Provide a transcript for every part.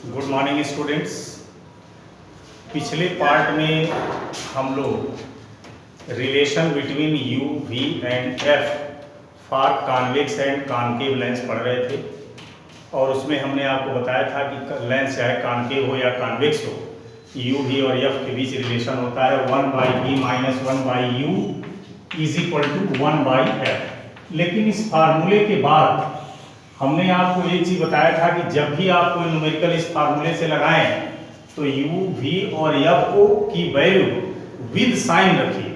Good morning students. पिछले part में हम लोग relation between U V and F for convex and concave lens पढ़ रहे थे और उसमें हमने आपको बताया था कि लेंस चाहे कॉनकेव हो या कॉन्वेक्स हो, यू वी और एफ के बीच रिलेशन होता है 1/v minus 1/u is equal to 1/f। लेकिन इस फार्मूले के बाद हमने आपको एक चीज बताया था कि जब भी आप कोई न्यूमेरिकल इस फार्मूले से लगाएं तो u v और f को की वैल्यू विद साइन रखिए,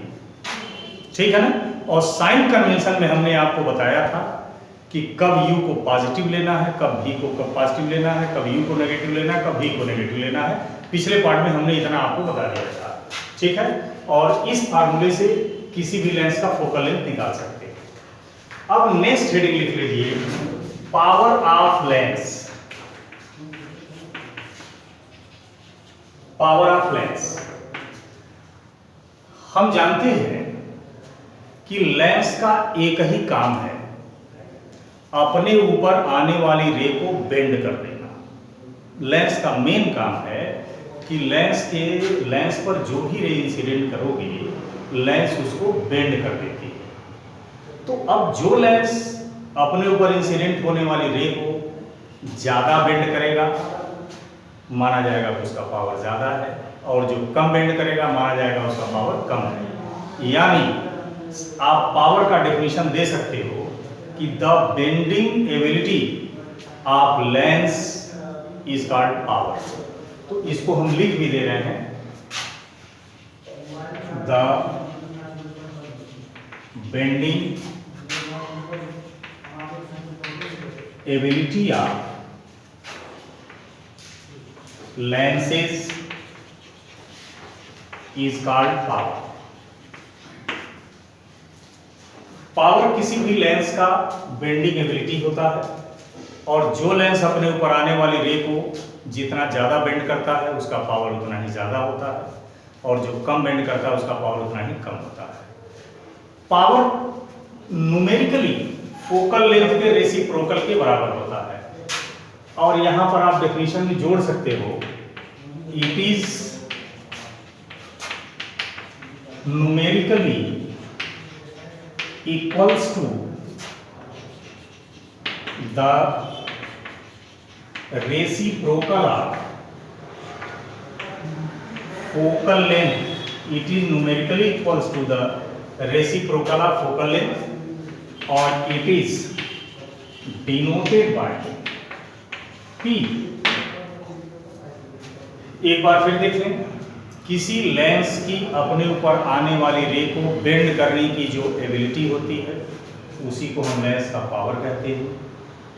ठीक है ना। और साइन कन्वेंशन में हमने आपको बताया था कि कब u को पॉजिटिव लेना है, कब v को कब पॉजिटिव लेना है, कब u को नेगेटिव लेना है, कब v को नेगेटिव लेना है। पिछले पार्ट में हमने इतना आपको बता दिया था, ठीक है। और इस फार्मूले से किसी भी लेंस का फोकल लेंथ निकाल सकते हैं। अब नेक्स्ट हेडिंग लिख लीजिए, power of lens. Power of lens, हम जानते हैं कि लेंस का एक ही काम है, अपने ऊपर आने वाली रे को बेंड कर देना। लेंस का मेन काम है कि लेंस पर जो भी रे इंसिडेंट करोगे लेंस उसको बेंड कर देती है। तो अब जो लेंस अपने ऊपर इंसिडेंट होने वाली रे को ज़्यादा बेंड करेगा माना जाएगा कि उसका पावर ज़्यादा है, और जो कम बेंड करेगा माना जाएगा उसका पावर कम है। यानी आप पावर का डेफिनेशन दे सकते हो कि the bending ability of lens is called power. तो इसको हम लिख भी दे रहे हैं, the bending ability of lenses is called power। Power किसी भी लेंस का बेंडिंग एबिलिटी होता है, और जो लेंस अपने ऊपर आने वाली रे को जितना ज़्यादा बेंड करता है उसका पावर उतना ही ज़्यादा होता है, और जो कम बेंड करता है उसका पावर उतना ही कम होता है। पावर न्यूमेरिकली फोकल लेंथ के रेसिप्रोकल के बराबर होता है, और यहां पर आप डेफिनेशन में जोड़ सकते हो, it is numerically equals to the reciprocal of focal length. It is numerically equals to the reciprocal of focal length, और it is denoted by P। एक बार फिर देख लें, किसी लेंस की अपने ऊपर आने वाली रे को बेंड करने की जो एबिलिटी होती है उसी को हम लेंस का पावर कहते हैं।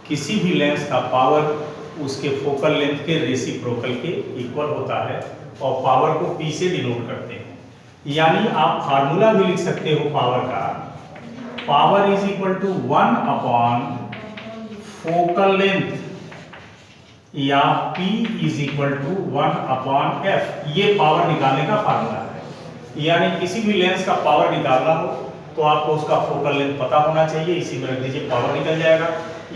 किसी भी लेंस का पावर उसके फोकल लेंथ के रेसिप्रोकल के इक्वल होता है, और पावर को P से डिनोट करते हैं। यानी आप फार्मूला भी लिख सकते हो पावर का, power is equal to 1 focal length, या P is equal to 1/f। ये पावर निकालने का फार्मूला है। यानी किसी भी लेंस का पावर निकालना हो तो आपको उसका फोकल लेंथ पता होना चाहिए, इसी में रख दीजिए, पावर निकल जाएगा।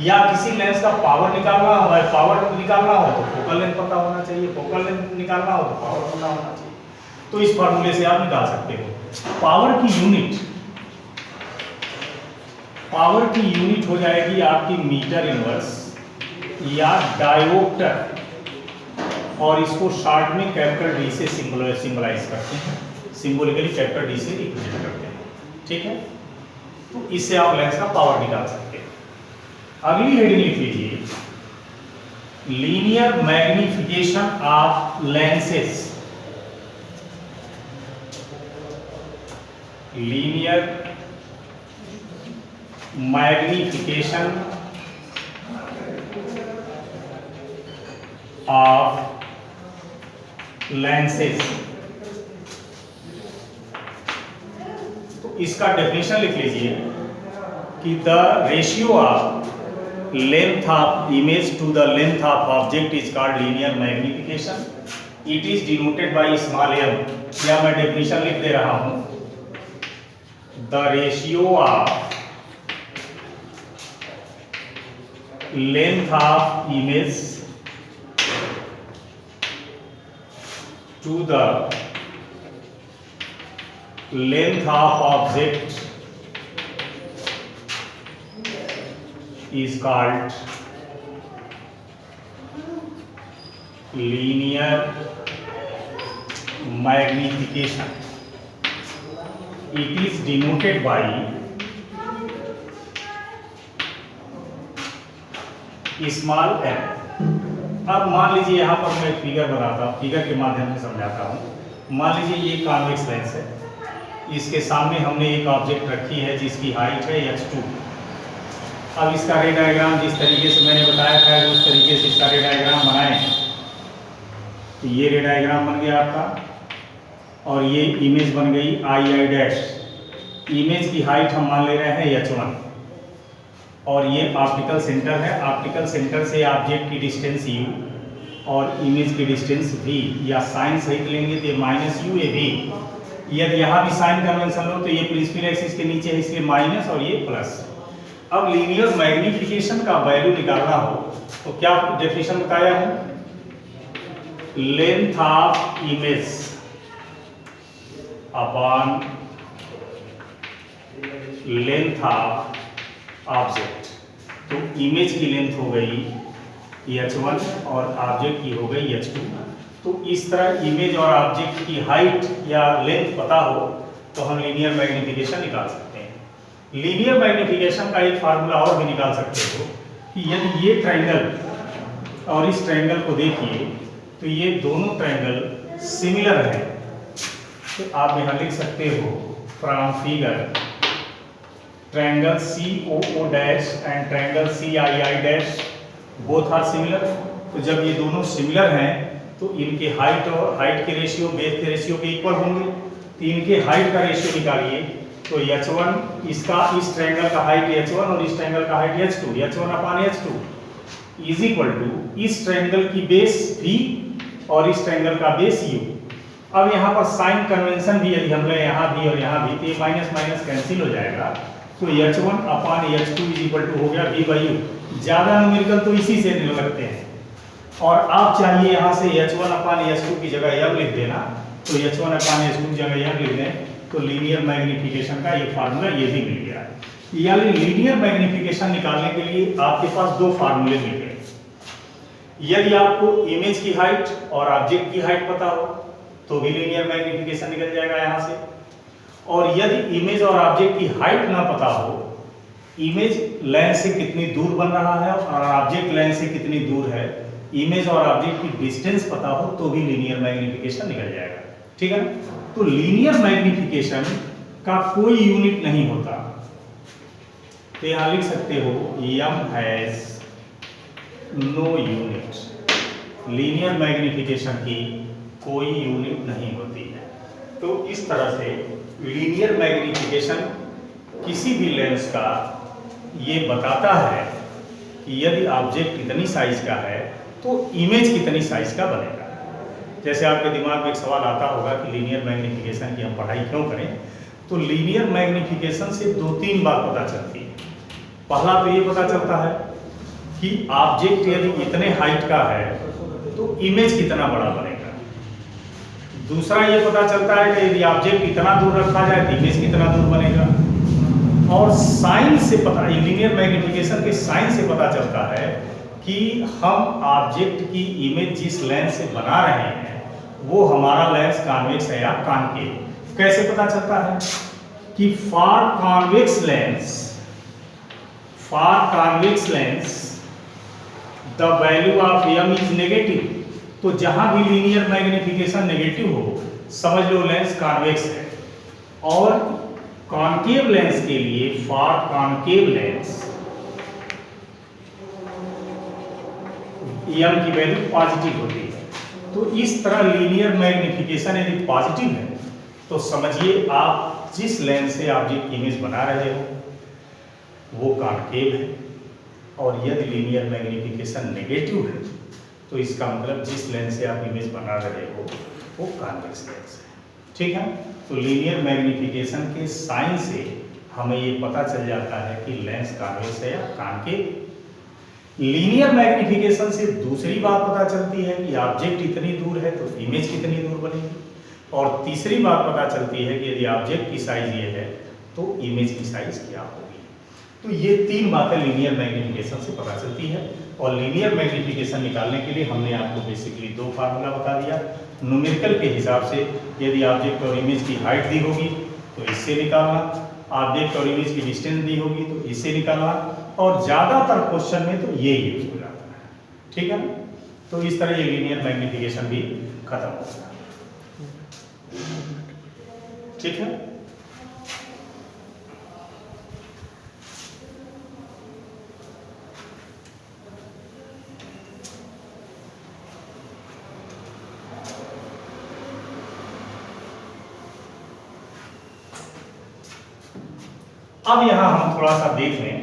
या किसी लेंस का पावर निकालना हो, पावर निकालना हो तो फोकल लेंथ पता होना चाहिए, फोकल लेंथ निकालना हो तो पावर पता होना चाहिए। तो इस फार्मूले से आप निकाल सकते हो। पावर की यूनिट हो जाएगी आपकी मीटर इनवर्स या डायोप्टर, और इसको शॉर्ट में कैपिटल डी से सिंबलाइज करते हैं, सिंबॉलिकली कैपिटल डी से रिप्रेजेंट करते हैं, ठीक है। तो इससे आप लेंस का पावर निकाल सकते हैं। अगली हेडिंग लिख लीजिए, linear magnification of lenses. Linear magnification of lenses. तो इसका डेफिनेशन लिख लीजिए कि the ratio of length of image to the length of object is called linear magnification. It is denoted by small m। या मैं definition लिख दे रहा हूं, the ratio of length of image to the length of object is called linear magnification. It is denoted by small m. अब मान लीजिए यहाँ पर मैं एक फिगर बनाता हूँ, फिगर के माध्यम से समझाता हूँ। मान लीजिए ये कॉन्वेक्स लेंस है, इसके सामने हमने एक ऑब्जेक्ट रखी है जिसकी हाइट है h2। अब इसका रे डायग्राम जिस तरीके से मैंने बताया था उस तरीके से इसका रे डायग्राम बनाएं। तो ये रे डायग्राम बन गया आपका, और ये इमेज बन गई i डैश। इमेज की हाइट हम मान ले रहे हैं h1, और ये ऑप्टिकल सेंटर है। ऑप्टिकल सेंटर से ऑब्जेक्ट की डिस्टेंस u और इमेज की डिस्टेंस v, या साइन सहित लेंगे तो ये -u ये v। यदि यहाँ भी साइन कन्वेंशन लो तो ये प्रिंसिपल एक्सिस के नीचे है, इसलिए माइनस और ये प्लस। अब लीनियर मैग्निफिकेशन का वैल्यू निकालना हो तो क्या डेफिनेशन बताया है? Length of image upon length of object. तो इमेज की लेंथ हो गई h1 और ऑब्जेक्ट की हो गई h2। तो इस तरह इमेज और ऑब्जेक्ट की हाइट या लेंथ पता हो तो हम लीनियर मैग्निफिकेशन निकाल सकते हैं। लीनियर मैग्निफिकेशन का एक फार्मूला और भी निकाल सकते हो कि यदि ये ट्रायंगल और इस ट्रायंगल को देखिए तो ये दोनों ट्रायंगल सिमिलर हैं, तो आप यहाँ लिख सकते हो from figure triangle COO dash and triangle CII dash both are similar। तो जब ये दोनों सिमिलर हैं तो इनके हाइट और हाइट के रेशियो बेस के रेशियो के इक्वल होंगे। तो इनके हाइट का रेशियो निकालिए तो h1 इसका इस ट्रायंगल का हाइट h1 और इस ट्रायंगल का height h2, h1/h2 is equal to इस ट्रायंगल की बेस v और इस ट्रायंगल का बेस u। अब यहाँ पर साइन कन्वेंशन भी यदि हम ले यहाँ भी और यहाँ भी तो ये माइनस माइनस कैंसिल हो जाएगा, तो h1/h2 इज इक्वल टू हो गया v/u। ज़्यादा न्यूमेरिकल तो इसी से लगते हैं, और आप चाहिए यहाँ से h1/h2 की जगह m लिख देना, तो h1/h2 की जगह m लिख दें तो लीनियर मैग्निफिकेशन का ये फार्मूला ये भी मिल गया। यानी लीनियर मैग्निफिकेशन निकालने के लिए आपके पास दो फार्मूले मिल गए। यदि आपको इमेज की हाइट और ऑब्जेक्ट की हाइट पता हो तो भी लीनियर मैग्निफिकेशन निकल जाएगा यहाँ से, और यदि इमेज और ऑब्जेक्ट की हाइट ना पता हो, इमेज लेंस से कितनी दूर बन रहा है और ऑब्जेक्ट लेंस से कितनी दूर है, इमेज और ऑब्जेक्ट की डिस्टेंस पता हो तो भी लीनियर मैग्निफिकेशन निकल जाएगा। ठीक है ना? तो लीनियर मैग्निफिकेशन का कोई यूनिट नहीं होता, तो यहां लिख सकते हो m has no unit. Linear magnification की कोई यूनिट नहीं होती है। तो इस तरह से लीनियर मैग्निफिकेशन किसी भी लेंस का ये बताता है कि यदि ऑब्जेक्ट इतनी साइज का है तो इमेज कितनी साइज का बनेगा। जैसे आपके दिमाग में एक सवाल आता होगा कि लीनियर मैग्निफिकेशन की हम पढ़ाई क्यों करें, तो लीनियर मैग्निफिकेशन से 2-3 बात पता चलती है। पहला तो ये पता चलता है कि ऑब्जेक्ट यदि इतने हाइट का है तो इमेज कितना बड़ा बनेगा। दूसरा ये पता चलता है कि यदि ऑब्जेक्ट इतना दूर रखा जाए तो इमेज कितना दूर बनेगा। और साइन से पता, लीनियर मैग्निफिकेशन के साइन से पता चलता है कि हम ऑब्जेक्ट की इमेज जिस लेंस से बना रहे हैं वो हमारा लेंस कॉन्वेक्स है या कॉनकेव। कैसे पता चलता है कि for convex lens the value of m is negative. तो जहां भी लीनियर मैग्निफिकेशन नेगेटिव हो समझ लो लेंस कॉन्वेक्स है। और कॉनकेव लेंस के लिए फॉर कॉनकेव लेंस m की वैल्यू पॉजिटिव होती है। तो इस तरह लीनियर मैग्निफिकेशन यदि पॉजिटिव है तो समझिए आप जिस लेंस से ऑब्जेक्ट की इमेज बना रहे हो वो कॉनकेव है, और यदि लीनियर मैग्निफिकेशन नेगेटिव है तो इसका मतलब जिस लेंस से आप इमेज बना रहे हो वो कॉन्वेक्स लेंस है। ठीक है? तो लीनियर मैग्निफिकेशन के साइन से हमें ये पता चल जाता है कि लेंस कॉन्वेक्स है या कॉनकेव। लीनियर मैग्निफिकेशन से दूसरी बात पता चलती है कि ऑब्जेक्ट इतनी दूर है तो इमेज कितनी दूर बनेगी, और तीसरी बात पता चलती है कि यदि ऑब्जेक्ट की साइज ये है तो इमेज की साइज क्या होगी। तो ये तीन बातें लीनियर मैग्निफिकेशन से पता चलती है। और लीनियर मैग्निफिकेशन निकालने के लिए हमने आपको बेसिकली दो फार्मूला बता दिया। न्यूमेरिकल के हिसाब से यदि ऑब्जेक्ट और इमेज की हाइट दी होगी तो इससे निकालना, ऑब्जेक्ट और इमेज की डिस्टेंस दी होगी तो इससे निकालना, और ज़्यादातर क्वेश्चन में तो ये यूज हो जाता है। ठीक है, तो इस तरह ये लीनियर मैग्निफिकेशन भी खत्म हो गया। ठीक है, अब यहां हम थोड़ा सा देख लें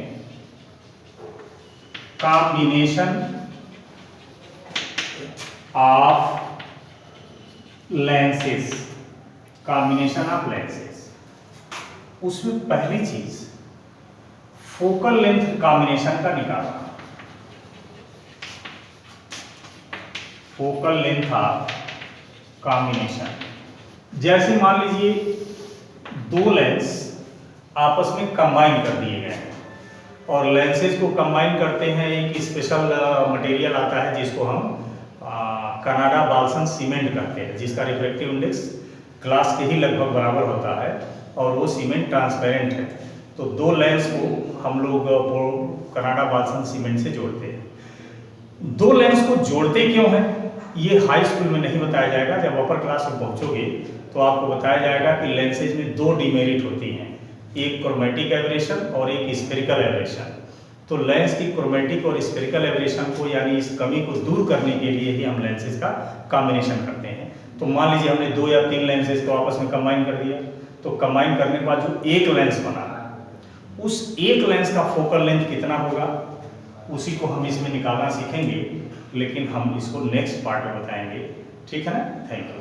combination of lenses, combination of lenses. उसमें पहली चीज फोकल लेंथ कॉम्बिनेशन का निकालना। फोकल लेंथ ऑफ कॉम्बिनेशन, जैसे मान लीजिए दो लेंस आपस में कंबाइन कर दिए गए हैं, और लेंसेज को कंबाइन करते हैं एक स्पेशल मटेरियल आता है जिसको हम कनाडा बाल्सन सीमेंट कहते हैं, जिसका रिफ्रैक्टिव इंडेक्स ग्लास के ही लगभग बराबर होता है, और वो सीमेंट ट्रांसपेरेंट है। तो दो लेंस को हम लोग कनाडा बाल्सन सीमेंट से जोड़ते हैं। दो लेंस को जोड़ते क्यों हैं ये हाई स्कूल में नहीं बताया जाएगा, जब अपर क्लास में पहुंचोगे तो आपको बताया जाएगा कि लेंसेज में दो डिमेरिट होती हैं, एक क्रोमेटिक एब्रेशन और एक स्फेरिकल एब्रेशन। तो लेंस की क्रोमेटिक और स्फेरिकल एब्रेशन को, यानी इस कमी को दूर करने के लिए ही हम लेंसेज का कॉम्बिनेशन करते हैं। तो मान लीजिए हमने दो या तीन लेंसेज को आपस में कंबाइन कर दिया, तो कंबाइन करने के बाद जो एक लेंस बना उस एक लेंस का फोकल लेंथ कितना होगा उसी को हम इसमें निकालना सीखेंगे, लेकिन हम इसको नेक्स्ट पार्ट में बताएंगे। ठीक है ना, थैंक यू।